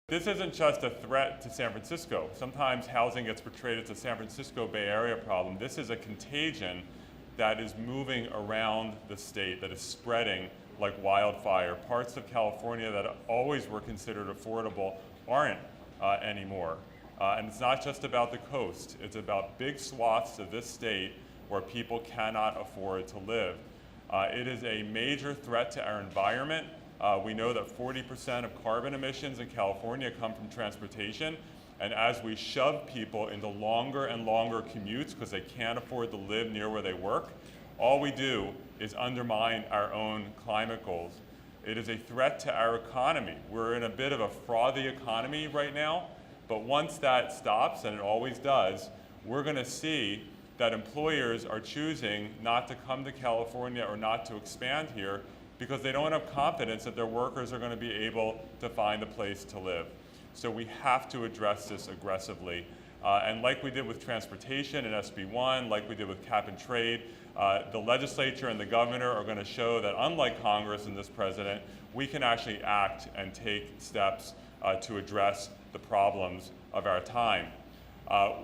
This isn't just a threat to San Francisco. Sometimes housing gets portrayed as a San Francisco Bay Area problem. This is a contagion that is moving around the state, that is spreading like wildfire. Parts of California that always were considered affordable aren't anymore. And it's not just about the coast. It's about big swaths of this state where people cannot afford to live. It is a major threat to our environment. We know that 40% of carbon emissions in California come from transportation. And as we shove people into longer and longer commutes because they can't afford to live near where they work, all we do is undermine our own climate goals. It is a threat to our economy. We're in a bit of a frothy economy right now, but once that stops, and it always does, we're going to see that employers are choosing not to come to California or not to expand here because they don't have confidence that their workers are going to be able to find a place to live. So we have to address this aggressively. And like we did with transportation and SB1, like we did with cap and trade, the legislature and the governor are going to show that unlike Congress and this president, we can actually act and take steps to address the problems of our time.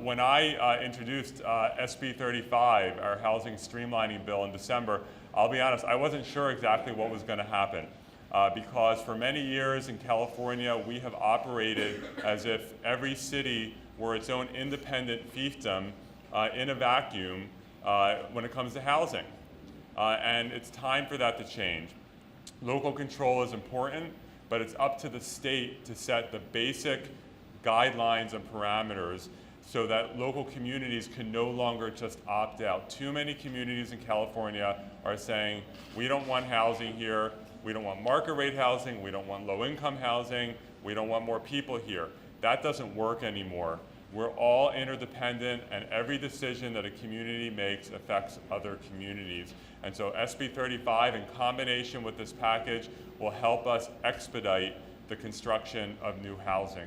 When I introduced SB35, our housing streamlining bill in December, I'll be honest, I wasn't sure exactly what was going to happen. Because for many years in California, we have operated as if every city were its own independent fiefdom in a vacuum when it comes to housing. And it's time for that to change. Local control is important, but it's up to the state to set the basic guidelines and parameters so that local communities can no longer just opt out. Too many communities in California are saying, we don't want housing here, we don't want market rate housing, we don't want low income housing, we don't want more people here. That doesn't work anymore. We're all interdependent, and every decision that a community makes affects other communities. And so SB35 in combination with this package will help us expedite the construction of new housing.